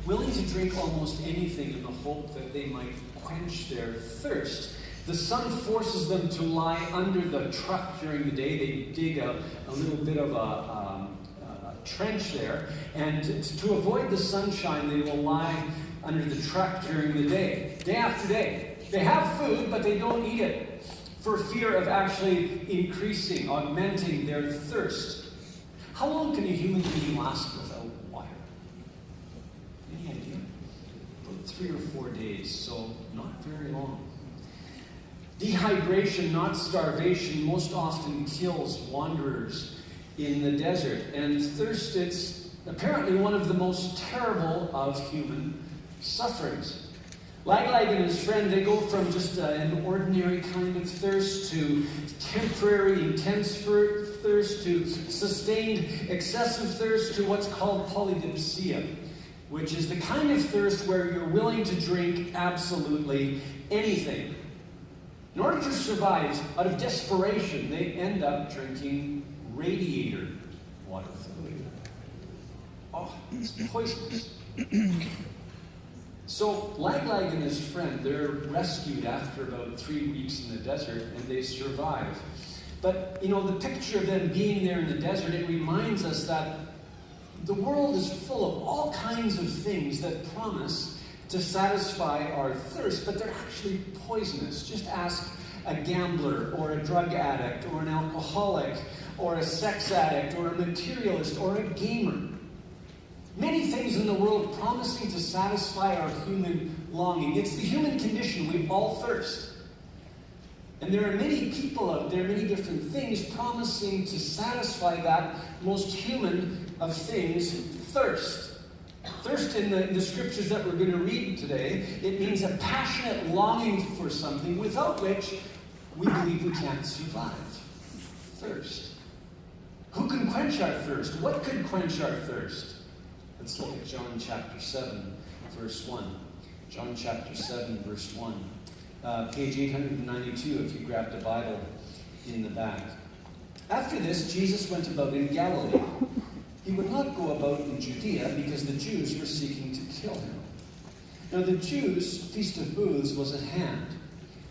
willing to drink almost anything in the hope that they might quench their thirst. The sun forces them to lie under the truck during the day. They dig a little bit of a trench there, and to avoid the sunshine, they will lie under the truck during the day after day. They have food, but they don't eat it for fear of actually increasing, augmenting their thirst. How long can a human being last without water? Any idea? About 3 or 4 days, so not very long. Dehydration, not starvation, most often kills wanderers in the desert. And thirst, it's apparently one of the most terrible of human sufferings. Laglag and his friend, they go from just an ordinary kind of thirst to temporary, intense thirst to sustained, excessive thirst to what's called polydipsia, which is the kind of thirst where you're willing to drink absolutely anything. In order to survive, out of desperation, they end up drinking radiator water. Oh, it's poisonous. So Laglag and his friend, they're rescued after about 3 weeks in the desert, and they survive. But, the picture of them being there in the desert, it reminds us that the world is full of all kinds of things that promise to satisfy our thirst, but they're actually poisonous. Just ask a gambler, or a drug addict, or an alcoholic, or a sex addict, or a materialist, or a gamer. Many things in the world promising to satisfy our human longing. It's the human condition. We all thirst. And there are many people out there, many different things promising to satisfy that most human of things, thirst. Thirst in the scriptures that we're going to read today, it means a passionate longing for something without which we believe we can't survive. Thirst. Who can quench our thirst? What could quench our thirst? Let's look at John chapter 7, verse 1. John chapter 7, verse 1. Page 892 if you grabbed a Bible in the back. After this, Jesus went about in Galilee. He would not go about in Judea because the Jews were seeking to kill him. Now the Jews' Feast of Booths was at hand.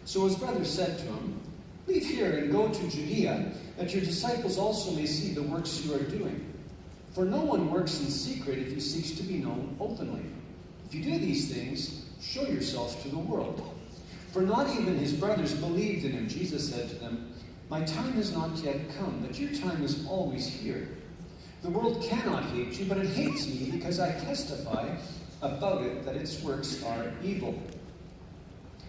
So his brothers said to him, "Leave here and go to Judea, that your disciples also may see the works you are doing. For no one works in secret if he seeks to be known openly. If you do these things, show yourself to the world." For not even his brothers believed in him. Jesus said to them, "My time has not yet come, but your time is always here. The world cannot hate you, but it hates me because I testify about it that its works are evil.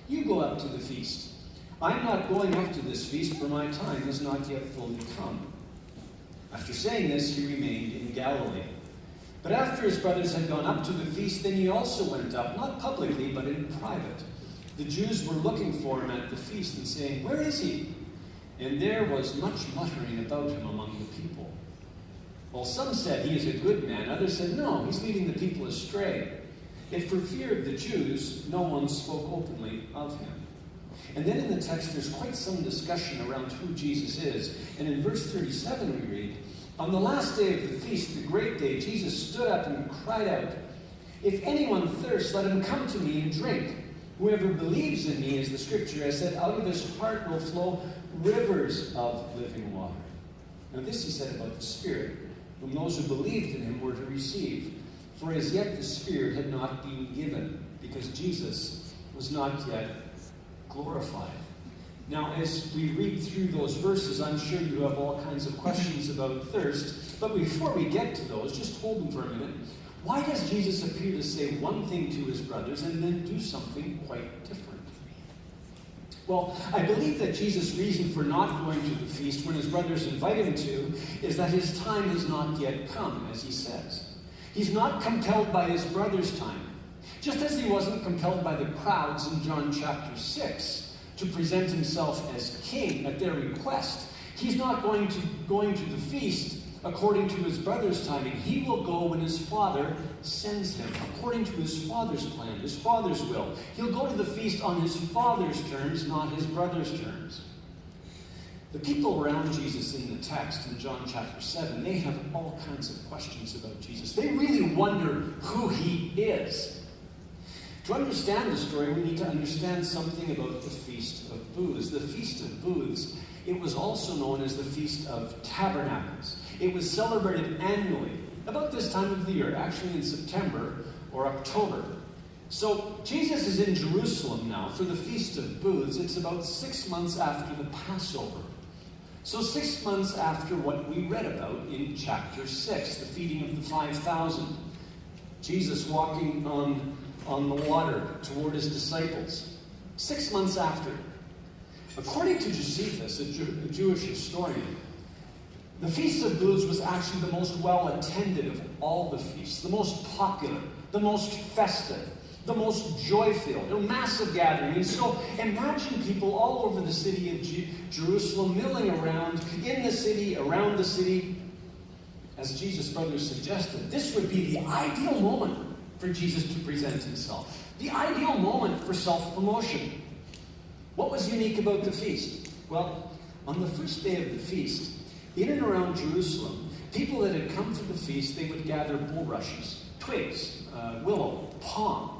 You go up to the feast. I am not going up to this feast, for my time has not yet fully come." After saying this, he remained in Galilee. But after his brothers had gone up to the feast, then he also went up, not publicly, but in private. The Jews were looking for him at the feast and saying, "Where is he?" And there was much muttering about him among the people. While some said, "He is a good man," others said, "No, he's leading the people astray." Yet for fear of the Jews, no one spoke openly of him. And then in the text, there's quite some discussion around who Jesus is. And in verse 37 we read, "On the last day of the feast, the great day, Jesus stood up and cried out, 'If anyone thirsts, let him come to me and drink. Whoever believes in me, as the scripture has said, out of his heart will flow rivers of living water.' Now this he said about the Spirit, whom those who believed in him were to receive. For as yet the Spirit had not been given, because Jesus was not yet glorified." Now, as we read through those verses, I'm sure you have all kinds of questions about thirst. But before we get to those, just hold them for a minute. Why does Jesus appear to say one thing to his brothers and then do something quite different? Well, I believe that Jesus' reason for not going to the feast when his brothers invite him to is that his time has not yet come, as he says. He's not compelled by his brothers' time. Just as he wasn't compelled by the crowds in John chapter 6 to present himself as king at their request, he's not going to the feast according to his brother's timing. He will go when his Father sends him, according to his Father's plan, his Father's will. He'll go to the feast on his Father's terms, not his brother's terms. The people around Jesus in the text in John chapter 7, they have all kinds of questions about Jesus. They really wonder who he is. To understand the story, we need to understand something about the Feast of Booths. The Feast of Booths, it was also known as the Feast of Tabernacles. It was celebrated annually, about this time of the year, actually in September or October. So Jesus is in Jerusalem now for the Feast of Booths. It's about 6 months after the Passover. So 6 months after what we read about in chapter 6, the feeding of the 5,000. Jesus walking on the water toward his disciples. 6 months after. According to Josephus, a Jewish historian, the Feast of Booths was actually the most well-attended of all the feasts, the most popular, the most festive, the most joy-filled, a massive gathering. And so imagine people all over the city of Jerusalem milling around, in the city, around the city. As Jesus' brothers suggested, this would be the ideal moment for Jesus to present himself. The ideal moment for self-promotion. What was unique about the feast? Well, on the first day of the feast, in and around Jerusalem, people that had come for the feast, they would gather bulrushes, twigs, willow, palm,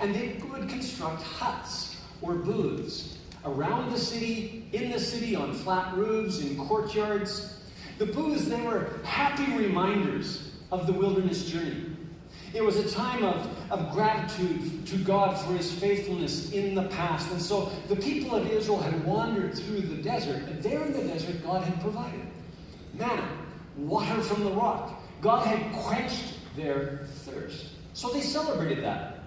and they would construct huts or booths around the city, in the city, on flat roofs, in courtyards. The booths, they were happy reminders of the wilderness journey. It was a time of gratitude to God for his faithfulness in the past. And so the people of Israel had wandered through the desert, and there in the desert, God had provided manna, water from the rock. God had quenched their thirst. So they celebrated that.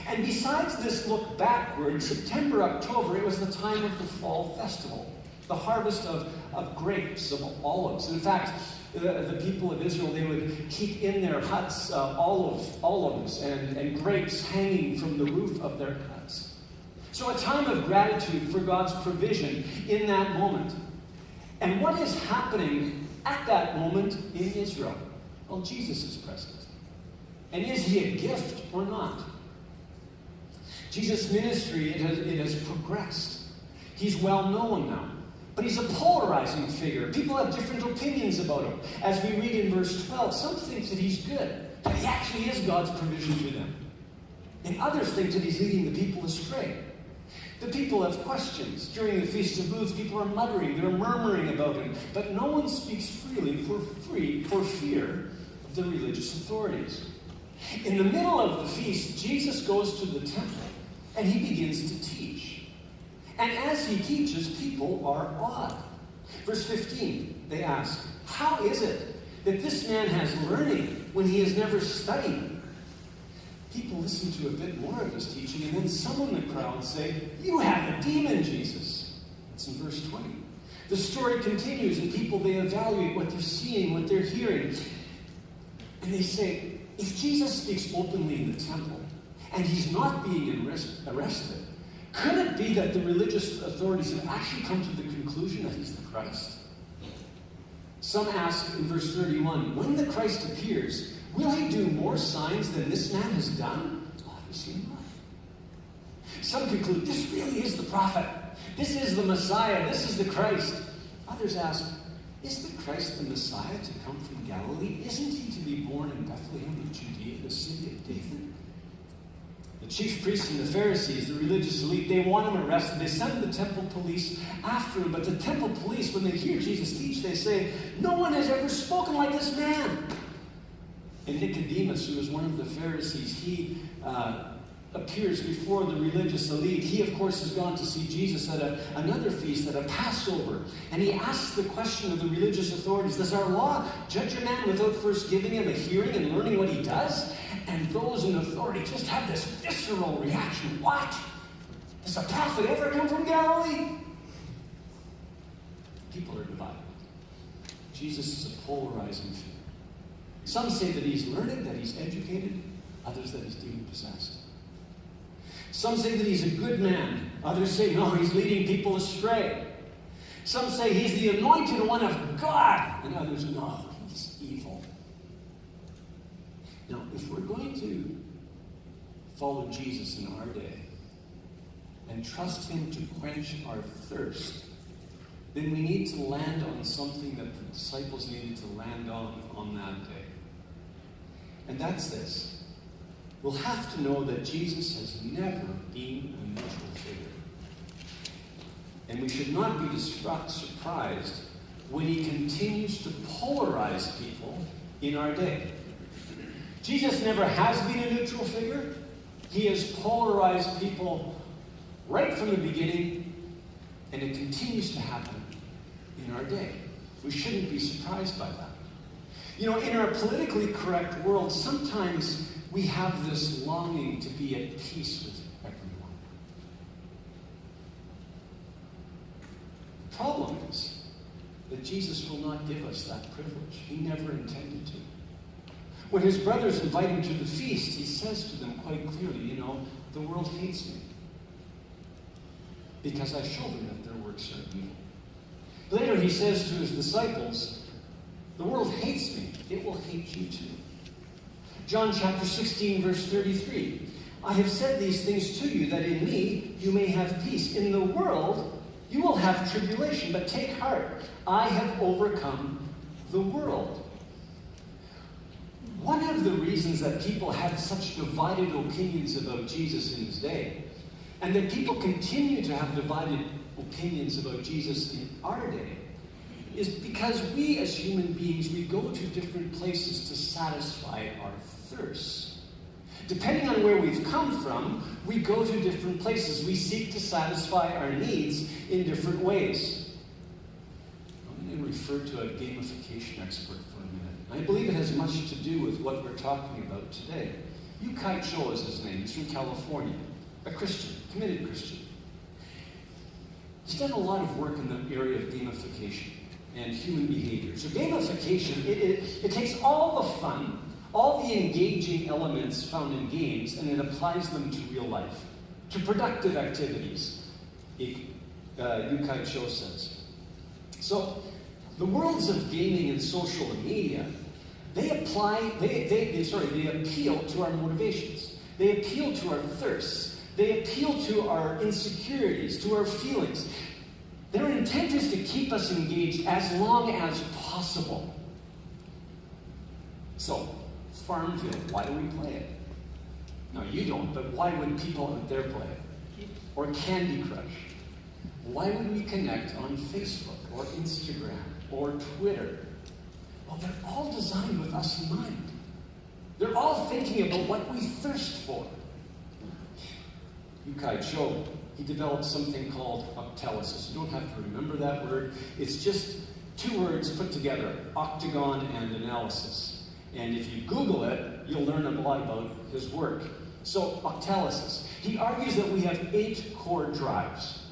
And besides this look backward, September, October, it was the time of the fall festival, the harvest of grapes, of olives. In fact, the people of Israel, they would keep in their huts olives and grapes hanging from the roof of their huts. So a time of gratitude for God's provision in that moment. And what is happening at that moment in Israel? Well, Jesus is present. And is he a gift or not? Jesus' ministry, it has progressed. He's well known now. But he's a polarizing figure. People have different opinions about him. As we read in verse 12, some think that he's good, that he actually is God's provision to them. And others think that he's leading the people astray. The people have questions. During the Feast of Booths, people are muttering, they're murmuring about him. But no one speaks freely for fear of the religious authorities. In the middle of the feast, Jesus goes to the temple and he begins to teach. And as he teaches, people are awed. Verse 15, they ask, how is it that this man has learning when he has never studied? People listen to a bit more of his teaching, and then some in the crowd say, you have a demon, Jesus. That's in verse 20. The story continues, and people, they evaluate what they're seeing, what they're hearing. And they say, if Jesus speaks openly in the temple, and he's not being arrested, could it be that the religious authorities have actually come to the conclusion that he's the Christ? Some ask in verse 31, when the Christ appears, will he do more signs than this man has done? Obviously not. Some conclude, this really is the prophet. This is the Messiah. This is the Christ. Others ask, is the Christ the Messiah to come from Galilee? Isn't he to be born in Bethlehem of Judea, the city of David? The chief priests and the Pharisees, the religious elite, they want him arrested. They send the temple police after him. But the temple police, when they hear Jesus teach, they say, no one has ever spoken like this man. And Nicodemus, who was one of the Pharisees, he appears before the religious elite. He, of course, has gone to see Jesus at another feast, at a Passover. And he asks the question of the religious authorities, does our law judge a man without first giving him a hearing and learning what he does? And those in authority just have this visceral reaction. What? Does a prophet ever come from Galilee? People are divided. Jesus is a polarizing figure. Some say that he's learned, that he's educated. Others that he's demon-possessed. Some say that he's a good man. Others say, no, he's leading people astray. Some say he's the anointed one of God. And others, no, he's evil. Now, if we're going to follow Jesus in our day and trust him to quench our thirst, then we need to land on something that the disciples needed to land on that day. And that's this. will have to know that Jesus has never been a neutral figure. And we should not be surprised when he continues to polarize people in our day. Jesus never has been a neutral figure. He has polarized people right from the beginning, and it continues to happen in our day. We shouldn't be surprised by that. You know, in our politically correct world, sometimes we have this longing to be at peace with everyone. The problem is that Jesus will not give us that privilege. He never intended to. When his brothers invite him to the feast, he says to them quite clearly, you know, the world hates me because I show them that their works are evil. Later he says to his disciples, the world hates me. It will hate you too. John chapter 16, verse 33. I have said these things to you, that in me you may have peace. In the world you will have tribulation, but take heart. I have overcome the world. One of the reasons that people had such divided opinions about Jesus in his day, and that people continue to have divided opinions about Jesus in our day, is because we as human beings, we go to different places to satisfy our thirsts. Depending on where we've come from, we go to different places. We seek to satisfy our needs in different ways. I'm going to refer to a gamification expert for a minute. I believe it has much to do with what we're talking about today. Yu-Kai Cho is his name. He's from California. A Christian, committed Christian. He's done a lot of work in the area of gamification and human behavior. So gamification, it takes all the fun, all the engaging elements found in games, and it applies them to real life, to productive activities, Yu-Kai Cho says. So the worlds of gaming and social media, they appeal to our motivations. They appeal to our thirsts. They appeal to our insecurities, to our feelings. Their intent is to keep us engaged as long as possible. So, Farmville, why do we play it? No, you don't, but why would people out there play it? Or Candy Crush. Why would we connect on Facebook or Instagram or Twitter? Well, they're all designed with us in mind. They're all thinking about what we thirst for. Yu-Kai Cho, he developed something called octalysis. You don't have to remember that word. It's just two words put together, octagon and analysis. And if you Google it, you'll learn a lot about his work. So, octalysis. He argues that we have 8 core drives.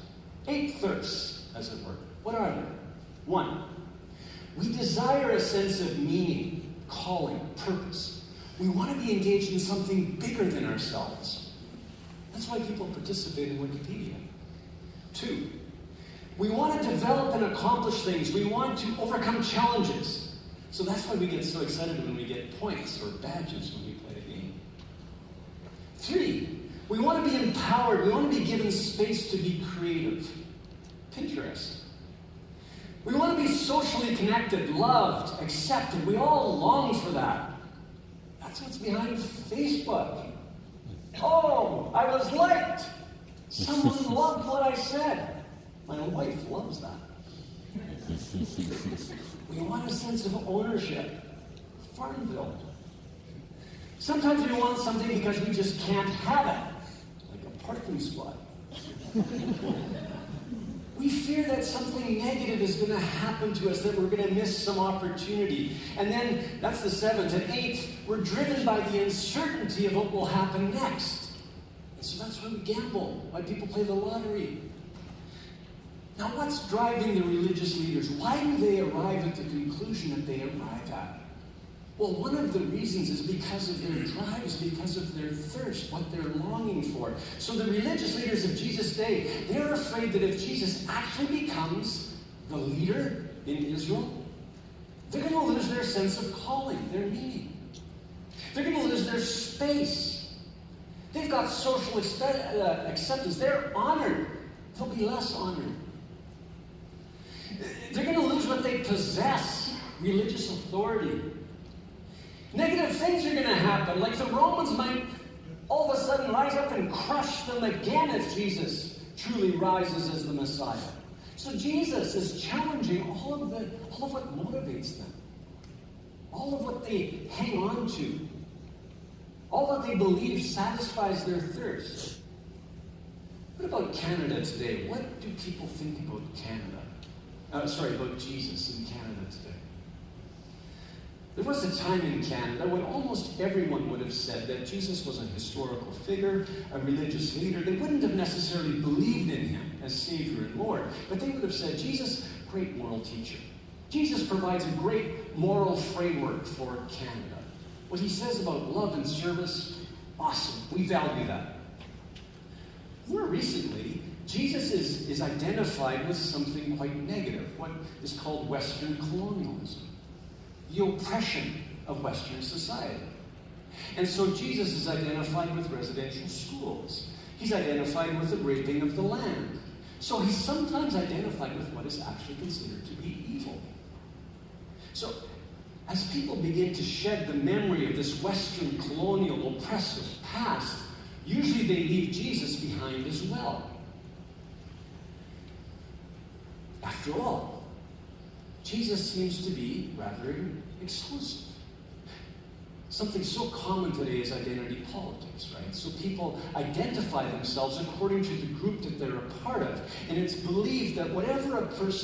8 thirsts, as it were. What are they? 1, we desire a sense of meaning, calling, purpose. We want to be engaged in something bigger than ourselves. That's why people participate in Wikipedia. 2, we want to develop and accomplish things. We want to overcome challenges. So that's why we get so excited when we get points or badges when we play a game. 3, we want to be empowered. We want to be given space to be creative. Pinterest. We want to be socially connected, loved, accepted. We all long for that. That's what's behind Facebook. Oh, I was liked. Someone loved what I said. My wife loves that. We want a sense of ownership. Farmville. Sometimes we want something because we just can't have it, like a parking spot. We fear that something negative is going to happen to us, that we're going to miss some opportunity. And then, that's the 7th. And 8th, we're driven by the uncertainty of what will happen next. And so that's why we gamble, why people play the lottery. Now, what's driving the religious leaders? Why do they arrive at the conclusion that they arrive at? Well, one of the reasons is because of their drives, because of their thirst, what they're longing for. So the religious leaders of Jesus' day, they're afraid that if Jesus actually becomes the leader in Israel, they're going to lose their sense of calling, their meaning. They're going to lose their space. They've got social acceptance. They're honored. They'll be less honored. They're going to lose what they possess, religious authority. Negative things are going to happen, like the Romans might rise up and crush them again if Jesus truly rises as the Messiah. So Jesus is challenging all of what motivates them, all of what they hang on to, all that they believe satisfies their thirst. What about Canada today? What do people think about Canada? About Jesus in Canada today? There was a time in Canada when almost everyone would have said that Jesus was a historical figure, a religious leader. They wouldn't have necessarily believed in him as Savior and Lord, but they would have said, Jesus, great moral teacher. Jesus provides a great moral framework for Canada. What he says about love and service, awesome. We value that. More recently, Jesus is identified with something quite negative, what is called Western colonialism, the oppression of Western society. And so Jesus is identified with residential schools. He's identified with the raping of the land. So he's sometimes identified with what is actually considered to be evil. So as people begin to shed the memory of this Western colonial oppressive past, usually they leave Jesus behind as well. After all, Jesus seems to be rather exclusive. Something so common today is identity politics, right? So people identify themselves according to the group that they're a part of. And it's believed that whatever a person